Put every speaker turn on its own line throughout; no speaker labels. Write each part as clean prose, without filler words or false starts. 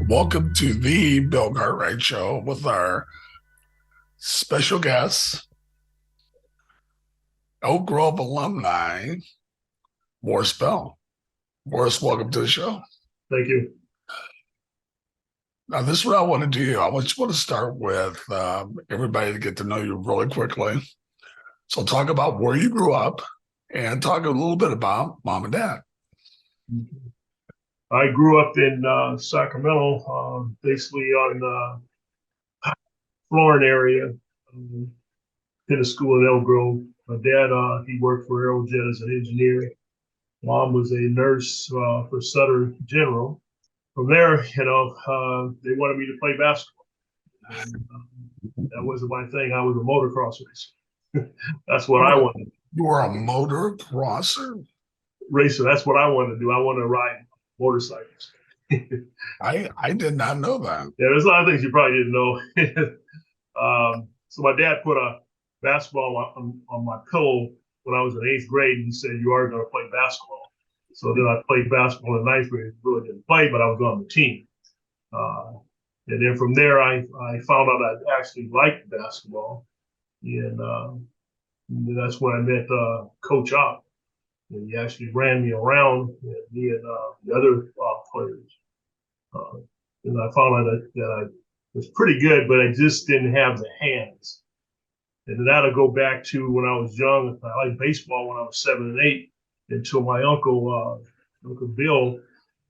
Welcome to the Bill Cartwright Show with our special guest, Oak Grove alumni, Morris Bell. Morris, welcome to the show.
Thank you.
Now, this is what I want to do. I just want to start with everybody to get to know you really quickly. So talk about where you grew up and talk a little bit about mom and dad.
I grew up in Sacramento, basically on the Florida area. Did a school in Elk Grove. My dad, he worked for Aerojet as an engineer. Mom was a nurse for Sutter General. From there, they wanted me to play basketball. And, that wasn't my thing. I was a motocross racer. That's what I wanted.
You were a motocrosser?
Racer. That's what I wanted to do. I wanted to ride motorcycles.
I did not know that.
Yeah, there's a lot of things you probably didn't know. So my dad put a basketball on my pillow when I was in eighth grade, and he said, "You are going to play basketball." So then I played basketball in ninth grade. Really didn't play, but I was on the team. And then from there, I found out I actually liked basketball, and that's when I met Coach Opp. And he actually ran me around, and me and the other players. And I found out that I was pretty good, but I just didn't have the hands. And that'll go back to when I was young. I liked baseball when I was 7 and 8 until my uncle, Uncle Bill,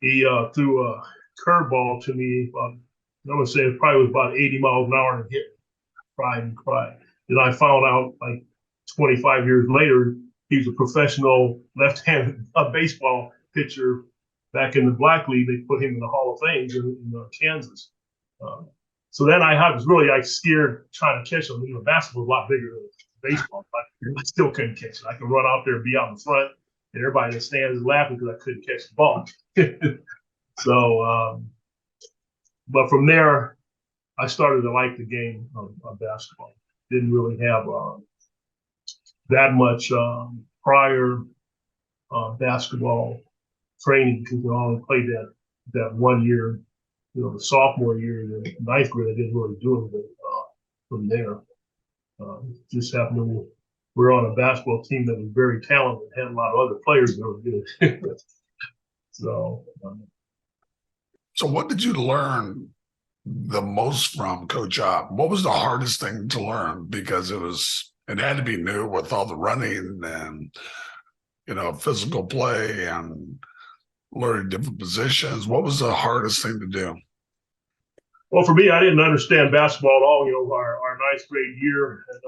he threw a curveball to me. I'm going to say it probably was about 80 miles an hour and hit me. Cried and cried. Then I found out like 25 years later, he was a professional left-handed baseball pitcher back in the Black League. They put him in the Hall of Fame in Kansas. So then I was really scared trying to catch him. Basketball was a lot bigger than baseball, but I still couldn't catch it. I could run out there and be out in front, and everybody in the stands is laughing because I couldn't catch the ball. So, but from there, I started to like the game of basketball. Didn't really have that much prior basketball training because I only played that 1 year. The sophomore year in the ninth grade, I didn't really do anything from there. Just happened to we're on a basketball team that was very talented, had a lot of other players that were good. So
what did you learn the most from Coach Opp? What was the hardest thing to learn? Because it had to be new with all the running and, physical play and learning different positions. What was the hardest thing to do?
Well, for me, I didn't understand basketball at all. Our ninth grade year, and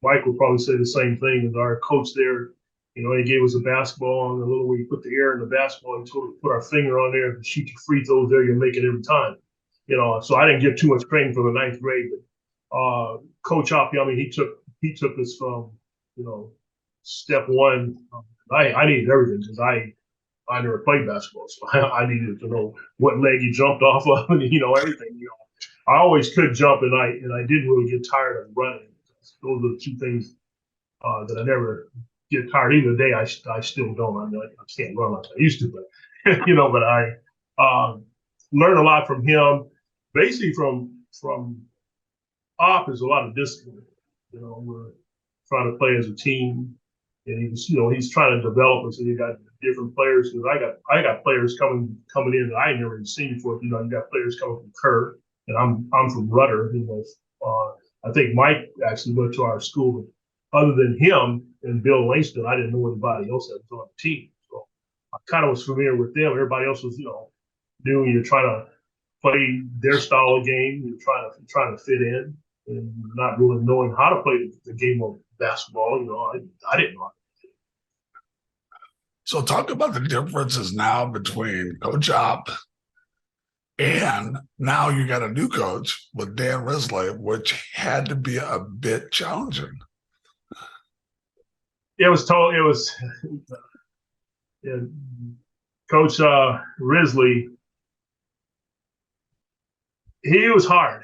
Mike would probably say the same thing. As our coach there, he gave us a basketball, and the little way you put the air in the basketball, he told us to put our finger on there and shoot your free throws there. You'll make it every time. So I didn't get too much training for the ninth grade, but Coach Opp, he took us from step one. I needed everything because I never played basketball, so I needed to know what leg he jumped off of, and everything. I always could jump, and I didn't really get tired of running. Those are the two things that I never get tired. Even today, I still don't. I can't run like I used to, but but I learned a lot from him. Basically, from Opp is a lot of discipline. We're trying to play as a team. And he's trying to develop us. And you got different players because I got players coming in that I ain't never even seen before. You got players coming from Kerr, and I'm from Rudder. I think Mike actually went to our school. Other than him and Bill Langston, I didn't know anybody else that was on the team. So I kind of was familiar with them. Everybody else was, new. You're trying to play their style of game. You're trying to fit in, and not really knowing how to play the game of basketball. I didn't know.
So talk about the differences now between Coach Opp and now you got a new coach with Dan Risley, which had to be a bit challenging.
It was total. It was Coach Risley. He was hard.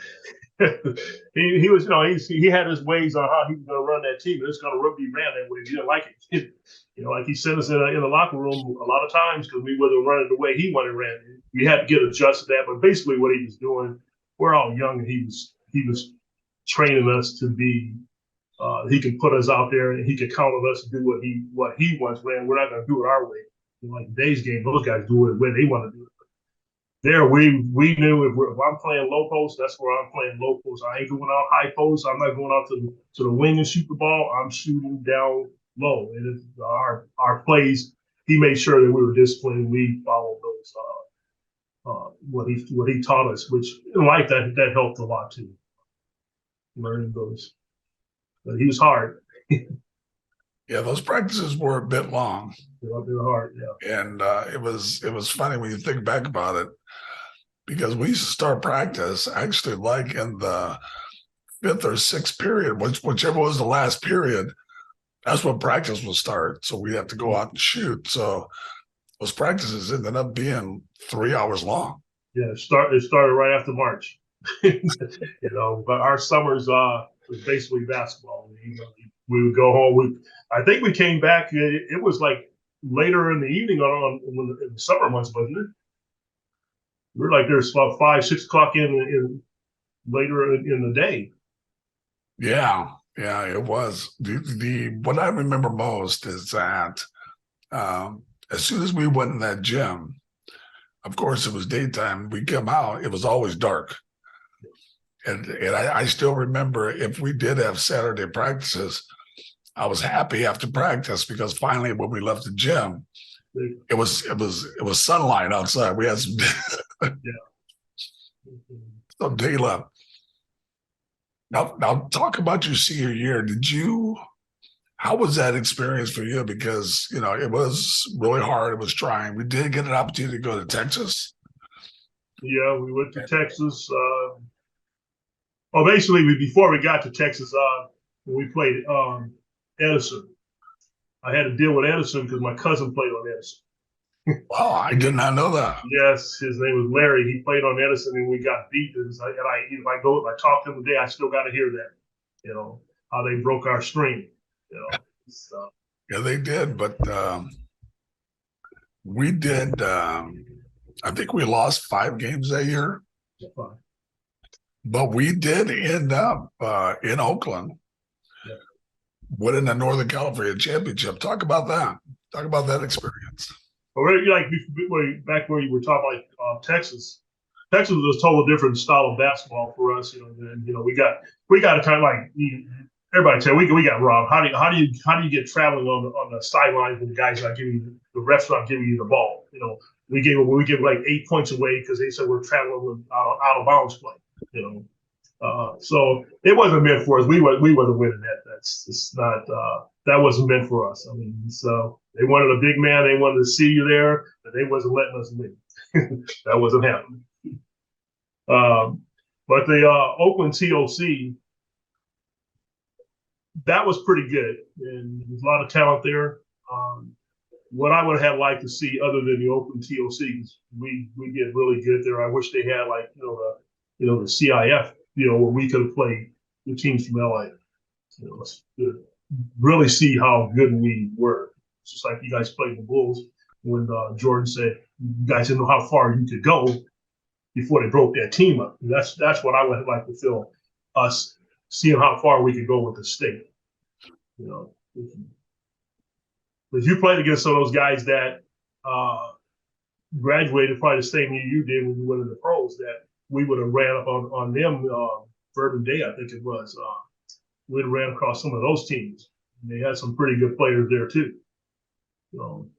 he was, he had his ways on how he was going to run that team. And it's going to be ran that way. He didn't like it. Like he sent us in the locker room a lot of times because we wasn't running the way he wanted ran. We had to get adjusted to that. But basically, what he was doing, we're all young, and he was training us to be. He could put us out there, and he could count on us to do what he wants ran. We're not going to do it our way. Like today's game, those guys do it the way they want to do it. There, we knew if I'm playing low post, that's where I'm playing low post. I ain't going out high post. I'm not going out to the wing and shoot the ball. I'm shooting down low. And our plays, he made sure that we were disciplined. We followed those what he taught us, which in life that helped a lot too. Learning those, but he was hard.
Yeah, those practices were a bit long.
They're hard, yeah.
And it was funny when you think back about it, because we used to start practice actually like in the 5th or 6th period, whichever was the last period. That's when practice will start. So we have to go out and shoot. So those practices ended up being 3 hours long.
Yeah, it started right after March. But our summers was basically basketball. We would go home. I think we came back. It was like later in the evening in the summer months, wasn't it? We were like there's about 5, 6 o'clock in later in the day.
Yeah, it was. What I remember most is that as soon as we went in that gym, of course it was daytime. We come out, it was always dark. And I still remember if we did have Saturday practices, I was happy after practice because finally when we left the gym, it was sunlight outside. We had some daylight. Now talk about your senior year. How was that experience for you? Because it was really hard. It was trying. We did get an opportunity to go to Texas.
Yeah, we went to Texas. Basically, before we got to Texas, when we played Edison, I had to deal with Edison because my cousin played on Edison.
Wow, I did not know that.
Yes, his name was Larry. He played on Edison, and we got beat. And if I talk to him today, I still got to hear that. How they broke our string. So.
Yeah, they did, but we did. I think we lost 5 games that year.
Fine.
But we did end up in Oakland winning the Northern California Championship. Talk about that. Talk about that experience.
Back where you were talking about Texas. Texas was a total different style of basketball for us. And we got a kind of like everybody tell we got robbed. How do you get traveling on the sidelines when the guys not giving you, the refs not giving you the ball? We gave like 8 points away because they said we're traveling with out of bounds play. So it wasn't meant for us. We wasn't winning that. That's just not. That wasn't meant for us. I mean, so they wanted a big man. They wanted to see you there, but they wasn't letting us win. That wasn't happening. But the Oakland TOC, that was pretty good, and there's a lot of talent there. What I would have liked to see, other than the Oakland TOC, we get really good there. I wish they had the CIF, where we could have played the teams from LA. To really see how good we were. It's just like you guys played the Bulls when Jordan said, "You guys didn't know how far you could go before they broke that team up." And that's what I would like to feel, us seeing how far we could go with the state. If you played against some of those guys that graduated probably the same year you did when you went into the pros, that we would have ran up on them. Bourbon Day, I think it was. We'd have ran across some of those teams. And they had some pretty good players there too.
Well,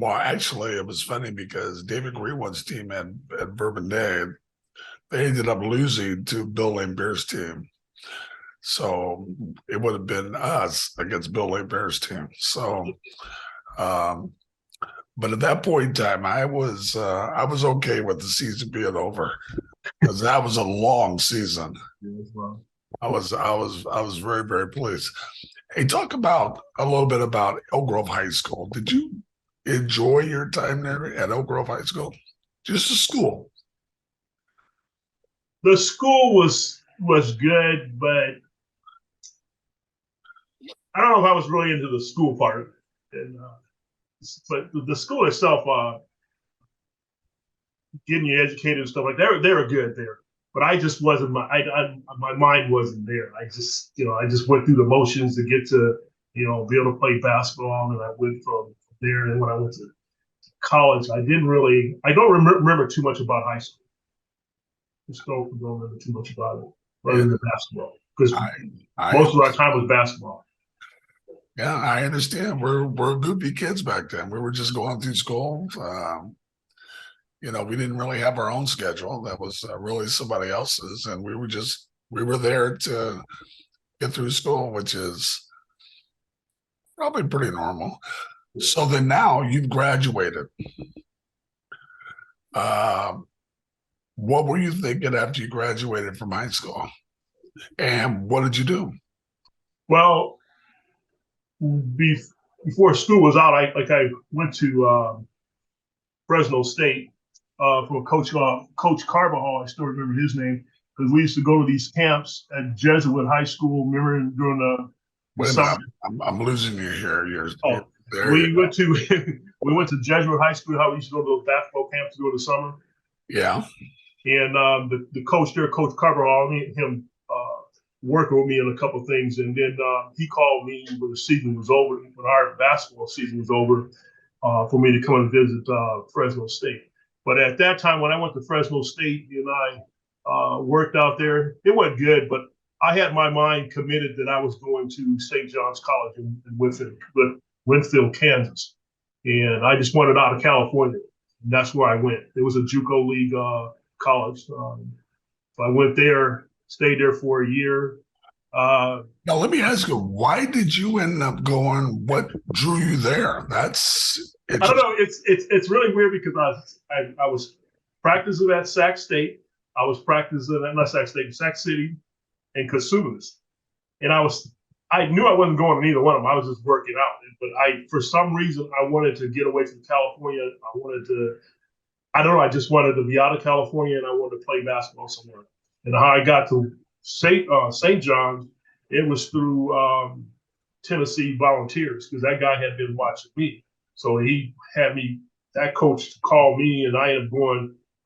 actually, it was funny because David Greenwood's team at Bourbon Day, they ended up losing to Bill Lambert's team. So it would have been us against Bill Lambert's team. So, but at that point in time, I was okay with the season being over because that was a long season. I was very, very pleased. Hey, talk about a little bit about Elk Grove High School. Did you enjoy your time there at Elk Grove High School? Just a school.
The school was good, but I don't know if I was really into the school part. And but the school itself, getting you educated and stuff like that, they were good there. But I just wasn't my mind wasn't there. I just I just went through the motions to get to be able to play basketball, and I went from there. And when I went to college, I don't remember too much about high school. Just don't remember too much about it other than the basketball, because most of our time was basketball.
Yeah, I understand. We're goofy kids back then. We were just going through school. We didn't really have our own schedule. That was really somebody else's, and we were there to get through school, which is probably pretty normal. So then now you've graduated. What were you thinking after you graduated from high school? And what did you do?
Well, before school was out, I went to Fresno State from Coach Carbajal. I still remember his name, because we used to go to these camps at Jesuit High School. Remember during the summer?
I'm losing you here.
We went to Jesuit High School. How we used to go to those basketball camps during the summer.
Yeah.
And the coach there, Coach Carbajal, him working with me on a couple of things, and then he called me when the season was over, when our basketball season was over, for me to come and visit Fresno State. But at that time, when I went to Fresno State and I worked out there, it wasn't good, but I had my mind committed that I was going to St. John's College in Winfield, Kansas. And I just wanted out of California. And that's where I went. It was a JUCO League college. So I went there, stayed there for a year.
Now, let me ask you, why did you end up going? What drew you there? I
don't know. It's really weird, because I was practicing at Sac State. I was practicing at not Sac State, Sac City, and Cosumnes. And I knew I wasn't going to either one of them. I was just working out. But for some reason, I wanted to get away from California. I don't know. I just wanted to be out of California, and I wanted to play basketball somewhere. And how I got to St. John's, it was through Tennessee Volunteers, because that guy had been watching me. So he had that coach call me, and I ended up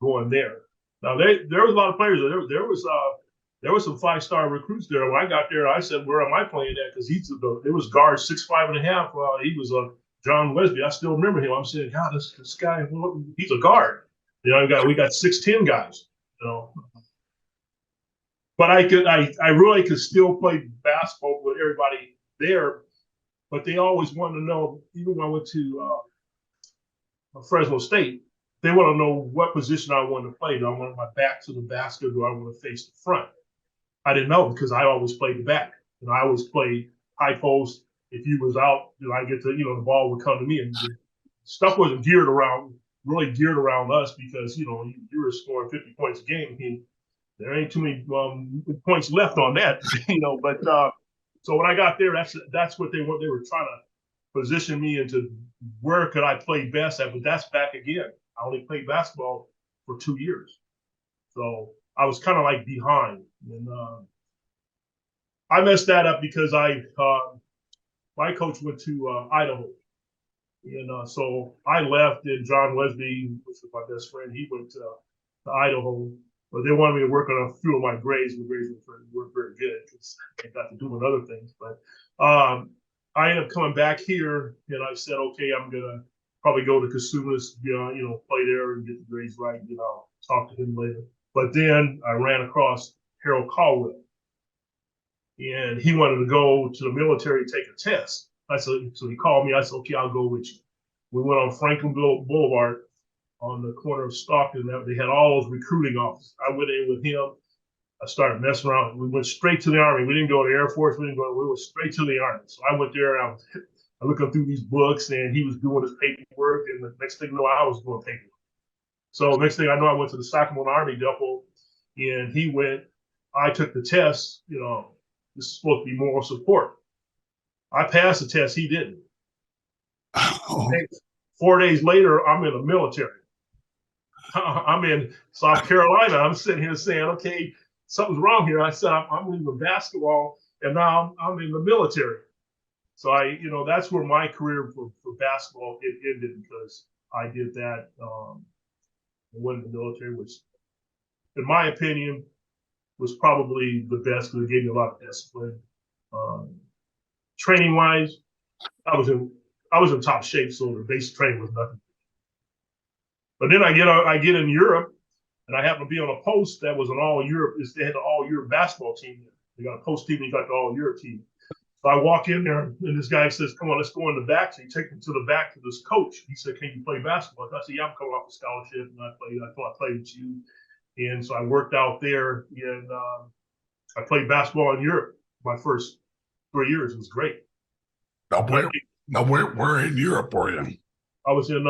going there. Now there was a lot of players. There was some 5-star recruits there. When I got there, I said, "Where am I playing at?" Because it was guard 6'5.5". He was John Lesby. I still remember him. I'm saying, "God, this guy, he's a guard." We got 6'10" guys. But I really could still play basketball with everybody there. But they always wanted to know, even when I went to Fresno State, they want to know what position I wanted to play. Do I want my back to the basket, or do I want to face the front? I didn't know, because I always played the back. And I always played high post. If you was out, I get to, the ball would come to me. And stuff wasn't really geared around us, because, you were scoring 50 points a game. I mean, there ain't too many points left on that, But so when I got there, that's what they were trying to position me into. Where could I play best at? But that's back again. I only played basketball for 2 years, so I was kind of like behind. And I messed that up, because my coach went to Idaho, and so I left. And John Lesby, which was my best friend, he went to Idaho. But they wanted me to work on a few of my grades. The grades weren't very good, because I got to doing other things. But I ended up coming back here, and I said, okay, I'm gonna probably go to Cosumnes, play there and get the grades right. I'll talk to him later. But then I ran across Harold Caldwell, and he wanted to go to the military to take a test. So he called me. I said, okay, I'll go with you. We went on Franklin Boulevard on the corner of Stockton. They had all those recruiting offices. I went in with him. I started messing around. We went straight to the Army. We didn't go to the Air Force. We went straight to the Army. So I went there, and I was looking through these books, and he was doing his paperwork. And the next thing you know, I was doing paperwork. So next thing I know, I went to the Sacramento Army Depot, and he went. I took the test. This is supposed to be moral support. I passed the test. He didn't.
Oh.
4 days later, I'm in the military. I'm in South Carolina. I'm sitting here saying, okay, something's wrong here. I said, I'm leaving basketball, and now I'm in the military. So that's where my career for basketball it ended because I did that. Went in the military, which, in my opinion, was probably the best because it gave me a lot of discipline. Training wise, I was in top shape, so the basic training was nothing. But then I get in Europe, and I happen to be on a post that was an all Europe. They had an all Europe basketball team. They got a post team, and you got the all Europe team. So I walk in there, and this guy says, "Come on, let's go in the back." So he takes me to the back to this coach. He said, "Can you play basketball?" I said, "Yeah, I'm coming off a scholarship, and I thought I played with you." And so I worked out there, and I played basketball in Europe. My first 3 years. It was great.
Now, where in Europe were you?
I was in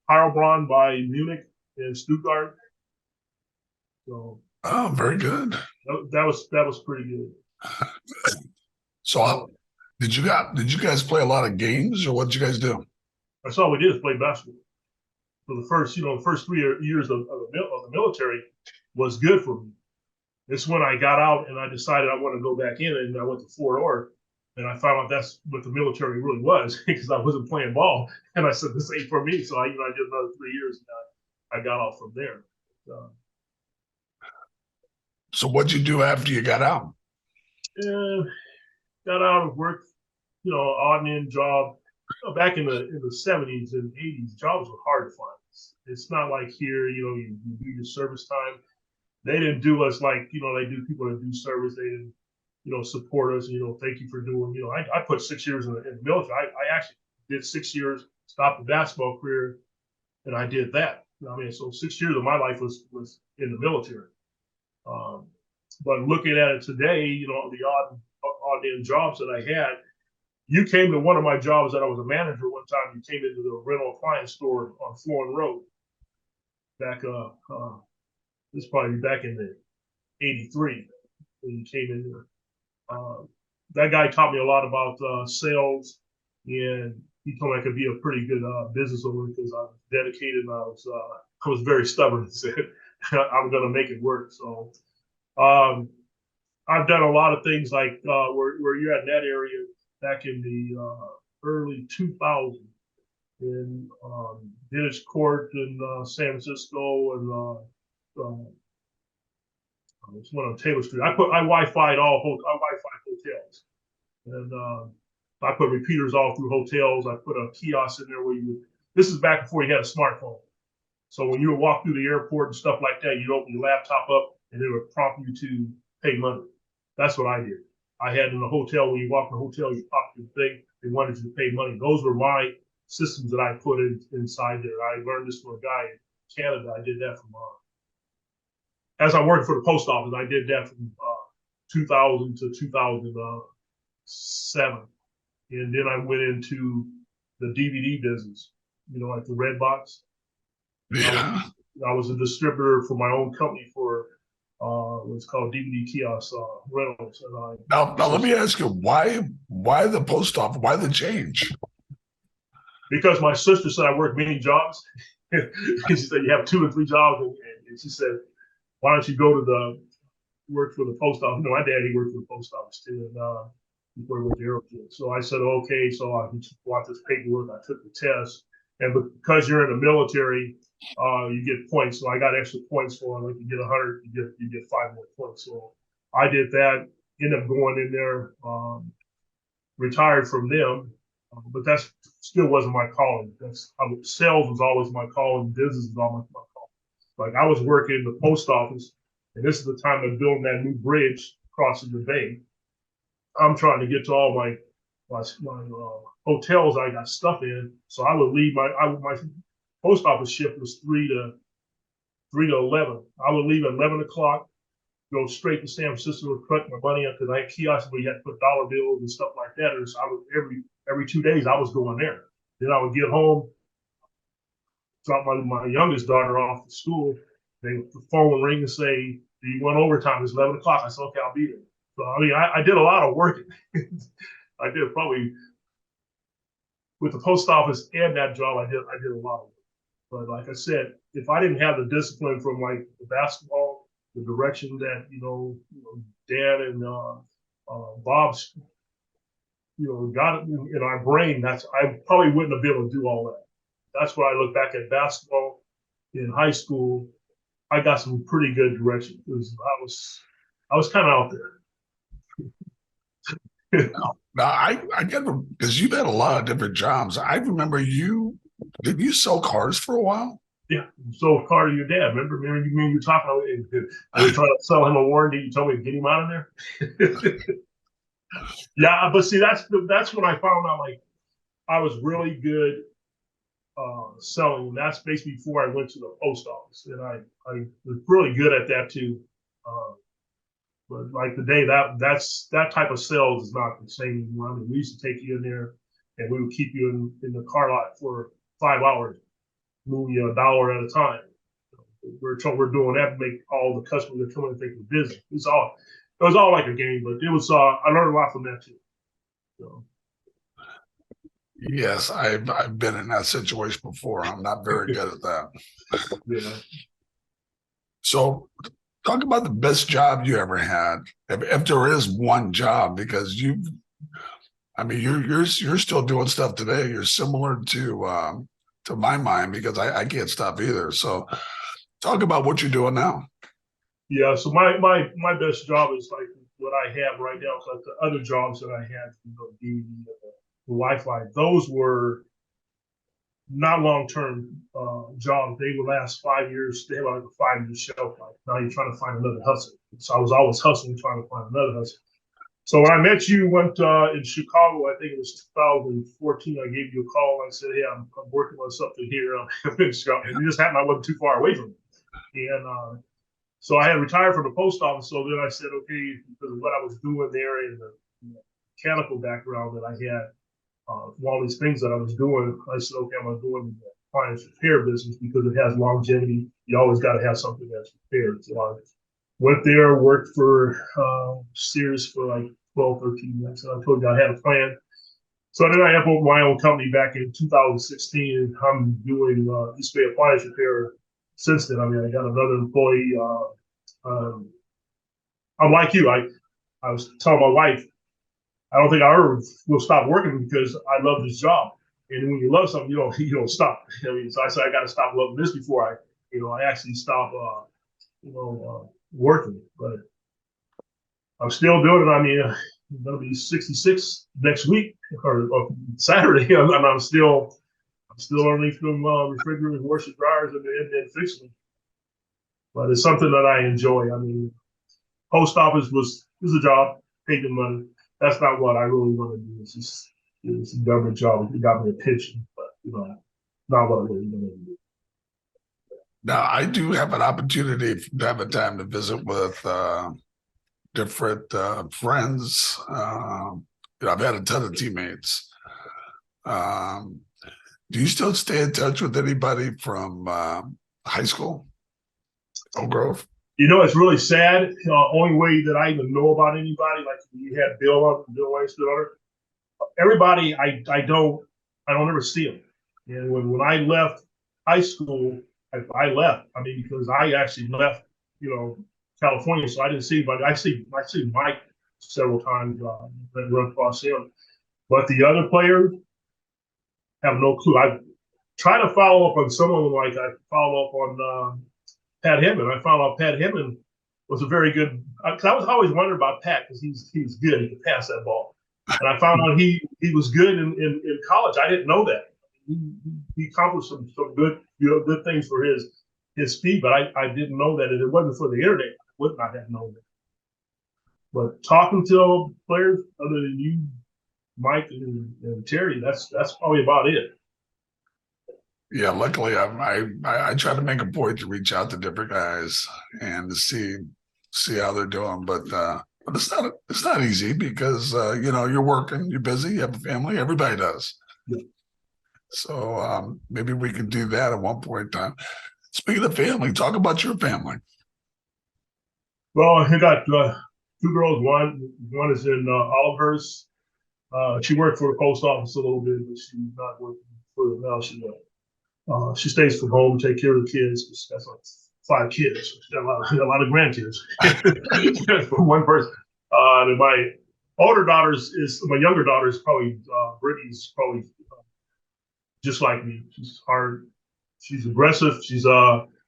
Heilbronn by Munich and Stuttgart. So,
oh, very good.
That was pretty good.
So, did you guys play a lot of games, or what did you guys do?
That's all we did is play basketball. For the first 3 years of the military was good for me. It's when I got out and I decided I want to go back in, and I went to Fort Ord, and I found out that's what the military really was because I wasn't playing ball, and I said this ain't for me. So I did another 3 years, and I got off from there.
So what'd you do after you got out?
Got out of work, odd and end job. Back in the 70s and 80s, jobs were hard to find. It's not like here, you do your service time. They didn't do us like, they do people that do service. They didn't, support us. Thank you for doing, I put 6 years in the military. I actually did 6 years, stopped the basketball career, and I did that. So 6 years of my life was in the military. But looking at it today, the odd end jobs that I had, you came to one of my jobs that I was a manager one time. You came into the rental appliance store on Florin Road. Back, this probably back in the '83 when you came in there. That guy taught me a lot about sales, and he told me I could be a pretty good business owner because I was dedicated and I was very stubborn and said I'm going to make it work. So I've done a lot of things like where you're at in that area back in the early 2000s in Dennis Court in San Francisco and it's one on Taylor Street. I Wi-Fi'd hotels, and I put repeaters all through hotels. I put a kiosk in there where this is back before you had a smartphone. So when you would walk through the airport and stuff like that, you'd open your laptop up and it would prompt you to pay money. That's what I did. I had in the hotel, when you walk in the hotel, you pop your thing, they wanted you to pay money. Those were my systems that I put inside there. I learned this from a guy in Canada. I did that from, as I worked for the post office, I did that from 2000 to 2007. And then I went into the DVD business, like the Red Box.
Yeah.
I was a distributor for my own company for what's called DVD kiosk rentals. And
now let me ask you, why the post office? Why the change?
Because my sister said I worked many jobs. She said you have 2 or 3 jobs, and she said, "Why don't you go to work for the post office?" My daddy worked for the post office too, and before he went to Aerojet. So I said, okay. So I bought this paperwork. I took the test, and because you're in the military, you get points. So I got extra points for it. Like you get 100, you get 5 more points. So I did that. Ended up going in there, retired from them, but that still wasn't my calling. Sales was always my calling. Business was always my calling. Like I was working in the post office, and this is the time of building that new bridge crossing the bay. I'm trying to get to all my hotels I got stuff in. So I would leave my post office shift was 3 to 11. I would leave at 11 o'clock, go straight to San Francisco to collect my money up because I had kiosks where you had to put dollar bills and stuff like that. And so I would every 2 days I was going there. Then I would get home, drop my youngest daughter off to school. The phone would ring and say, "Do you want overtime? It's 11 o'clock." I said, "Okay, I'll be there." So I did a lot of work. I did probably with the post office and that job. I did a lot of work. But like I said, if I didn't have the discipline from like the basketball, the direction that Dan and Bob's got it in our brain, I probably wouldn't have been able to do all that. That's why I look back at basketball in high school. I got some pretty good direction because I was kind of out there.
Now I get, because you've had a lot of different jobs. I remember did you sell cars for a while?
Yeah, sold a car to your dad. Remember you were talking about I was trying to sell him a warranty. You told me to get him out of there. Yeah, but see, that's when I found out like I was really good selling. And that's basically before I went to the post office, and I was really good at that too. But like today, that type of sales is not the same anymore. I mean, we used to take you in there, and we would keep you in the car lot for 5 hours, move you $1 at a time. We're doing that to make all the customers that come in think of business. It was all like a game, but it was I learned a lot from that too. So.
Yes, I've been in that situation before. I'm not very good at that.
Yeah.
So talk about the best job you ever had, if there is one job, because you're still doing stuff today. You're similar to my mind, because I can't stop either. So talk about what you're doing now.
Yeah, so my best job is like what I have right now. It's like the other jobs that I had, the Wi-Fi. Those were not long-term jobs. They would last 5 years. They have like a 5-year shelf life. Now you're trying to find another hustle. So I was always hustling, trying to find another hustle. So when I met you, went in Chicago, I think it was 2014. I gave you a call. I said, "Hey, I'm working on something here in Chicago." And it just happened I wasn't too far away from it. And so I had retired from the post office. So then I said, okay, because of what I was doing there and the mechanical background that I had, all these things that I was doing, I said, okay, I'm going to go into the appliance repair business because it has longevity. You always got to have something that's repaired. So I went there, worked for Sears for like 12, 13 months. And I told you I had a plan. So then I opened my own company back in 2016. And I'm doing display appliance repair since then. I mean, I got another employee. I'm like you. I was telling my wife, I don't think I ever will stop working because I love this job. And when you love something, you don't stop. I mean, so I said I got to stop loving this before I actually stop working. But I'm still doing it. I mean, I'm gonna be 66 next week or Saturday, and I'm still underneath them refrigerators, washers, dryers, and fixing them. But it's something that I enjoy. I mean, post office was a job, paid the money. That's not what I really want to do. It's a government job. It got me a pension, but not what I really want to do.
Now, I do have an opportunity to have a time to visit with different friends. I've had a ton of teammates. Do you still stay in touch with anybody from high school, Oak Grove?
It's really sad. Only way that I even know about anybody, like you had Bill Langston on it. Everybody, I don't ever see them. And when I left high school, I left. I mean, because I actually left, California, so I didn't see anybody. I see Mike several times that run across him, but the other players have no clue. I try to follow up on some of them, like I follow up on Pat Hemman. I found out Pat Hemman was a very good. Because I was always wondering about Pat because he's good. He can pass that ball, and I found out he was good in college. I didn't know that. He accomplished some good good things for his speed, but I didn't know that. And it wasn't for the internet. I would not have known that. But talking to players other than you, Mike and Terry, that's probably about it.
Yeah, luckily I try to make a point to reach out to different guys and to see how they're doing, but it's not easy because you're working, you're busy, you have a family, everybody does.
Yeah.
So maybe we can do that at one point in time. Speaking of family, talk about your family.
Well, I got 2 girls. One is in Olivehurst. She worked for the post office a little bit, but she's not working for them now. She She stays from home, take care of the kids. She's got like 5 kids. She's got a lot of grandkids from one person. And my my younger daughter is probably, Brittany's probably just like me. She's hard. She's aggressive. She's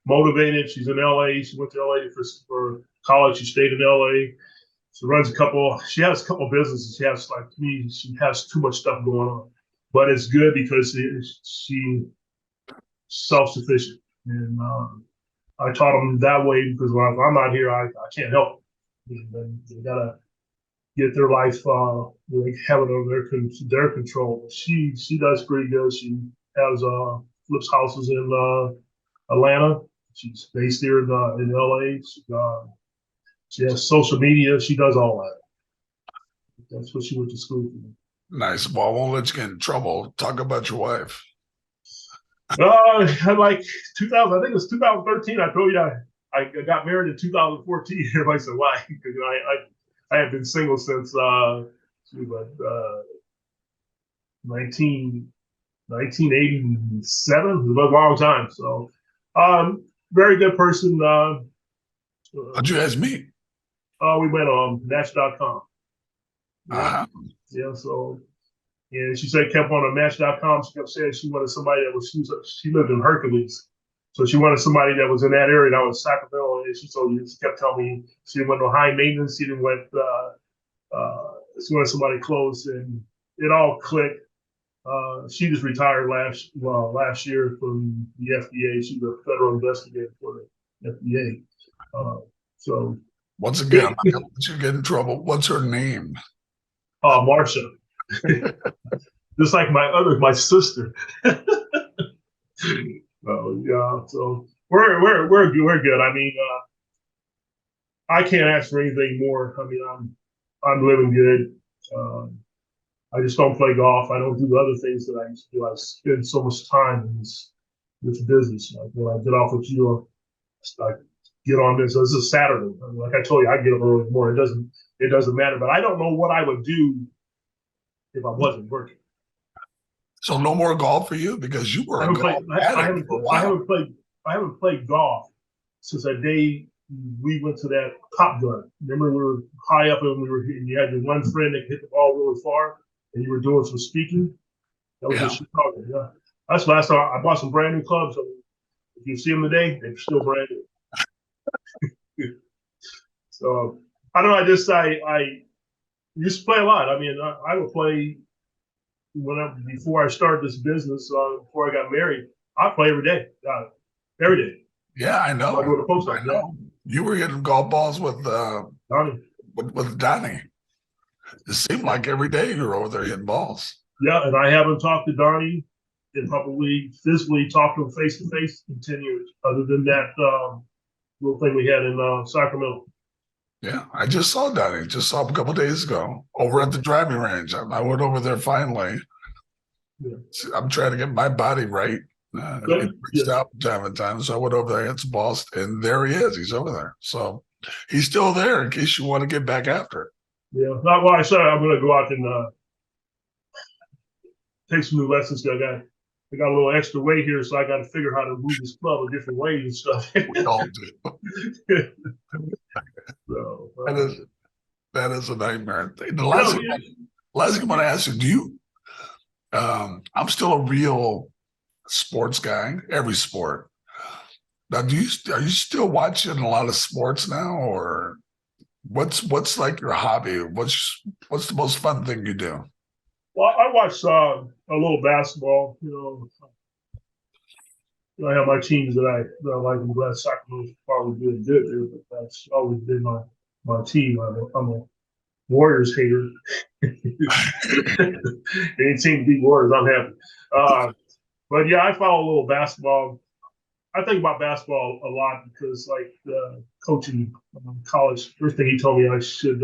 motivated. She's in LA. She went to LA for college. She stayed in LA. She has a couple businesses. She has too much stuff going on, but it's good because she's self-sufficient. And I taught them that way because when I'm not here, I can't help them. They gotta get their life, they have it under their control. She does pretty good. She has flips houses in Atlanta. She's based here in LA. She has social media. She does all that. That's what she went to school for.
Nice. Well, I won't let you get in trouble. Talk about your wife.
Like 2000, I think it was 2013. I told you I got married in 2014. Everybody said why? Because I had been single since 1987. It was a long time. So, very good person.
How'd you guys meet?
We went on Match.com.
Uh-huh.
Yeah. So, and she said kept on Match.com. She kept saying she wanted somebody she lived in Hercules. So she wanted somebody that was in that area. That was Sacramento. And she kept telling me she didn't want no high maintenance. She didn't want, she wanted somebody close, and it all clicked. She just retired last year from the FDA. She's a federal investigator for the FDA. So
once again, I'm not let you get in trouble. What's her name?
Marsha. Just like my sister. Yeah, so we're good. I mean, I can't ask for anything more. I mean, I'm living good. I just don't play golf. I don't do the other things that I used to do. I spend so much time in this business. Like when I get off with you, I get on this. This is Saturday. I mean, like I told you, I get up early in the morning. It doesn't matter. But I don't know what I would do if I wasn't working.
So no more golf for you because you were
I haven't played golf since that day we went to that Top Gun. Remember, we were high up and you had your one friend that hit the ball really far, and you were doing some speaking. That was in Chicago. Yeah, that's the last time I bought some brand new clubs. So if you see them today, they're still brand new. So I don't know. I used to play a lot. I mean, I would play before I started this business. Before I got married, I play every day. Every day.
Yeah, I know.
I go to the post office.
I know. You were hitting golf balls with
Donnie.
With Donnie. It seemed like every day you were over there hitting balls.
Yeah, and I haven't talked to Donnie and probably physically talked to him face to face in 10 years. Other than that little thing we had in Sacramento.
Yeah, I just saw Donnie. Just saw him a couple of days ago over at the driving range. I went over there finally. Yeah. I'm trying to get my body right. It reached out from time to time, so I went over there, hit some balls, and there he is. He's over there. So he's still there in case you want to get back after it.
Yeah, not why I said I'm going to go out and take some new lessons. I got a little extra weight here, so I got to figure how to move this club a different way and stuff.
We all do.
So,
that is a nightmare. The last thing I want to ask you, do you? I'm still a real sports guy, every sport. Now, are you still watching a lot of sports now, or what's like your hobby? What's the most fun thing you do?
Well, I watch a little basketball. I have my teams that I like. I'm glad Sacramento's probably doing good there, but that's always been my team. I'm a Warriors hater. Any team beat Warriors, I'm happy. But yeah, I follow a little basketball. I think about basketball a lot because, like, coaching college, first thing he told me I should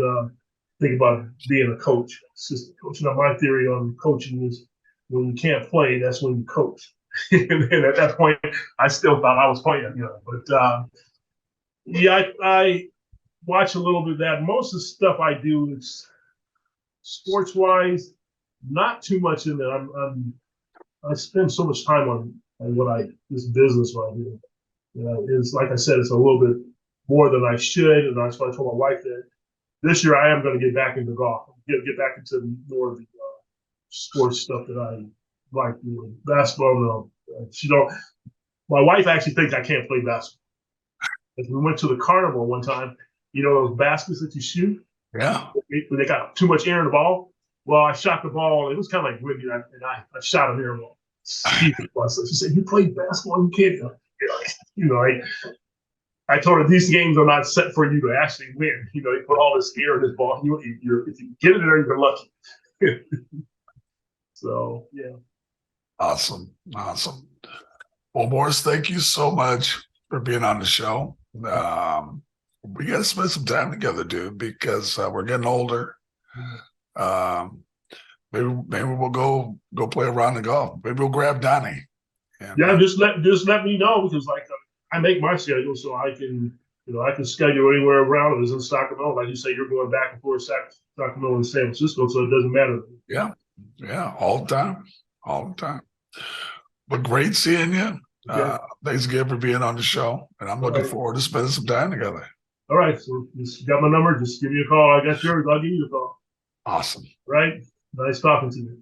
think about being a coach, assistant coach. Now, my theory on coaching is when you can't play, that's when you coach. And at that point, I still thought I was playing, But yeah, I watch a little bit of that. Most of the stuff I do is sports-wise, not too much in there. I spend so much time and this business right here. You know, it's like I said, it's a little bit more than I should, and that's why I told my wife that this year I am going to get back into golf, get back into more of the sports stuff that I like doing. Basketball, no, she don't. My wife actually thinks I can't play basketball. If we went to the carnival one time, you know those baskets that you shoot,
Yeah.
when they got too much air in the ball. Well, I shot the ball. It was kind of like windy, and I shot an air ball. She said, "You played basketball, you can't." You know, I told her these games are not set for you to actually win. You know, you put all this air in this ball. If you get it there, you're lucky. So yeah.
Awesome. Awesome. Well, Morris, thank you so much for being on the show. We got to spend some time together, dude, because we're getting older. Maybe we'll go play a round of golf. Maybe we'll grab Donnie. And,
Yeah, just let me know, because like I make my schedule so I can schedule anywhere around it. It's in Sacramento, like you say, you're going back and forth Sacramento and San Francisco, so it doesn't matter.
Yeah, all the time. But great seeing you. Thanks again for being on the show, and I'm looking forward to spending some time together.
All right, so just got my number. Just give me a call. I got yours. I'll give you a call.
Awesome.
Right. Nice talking to you.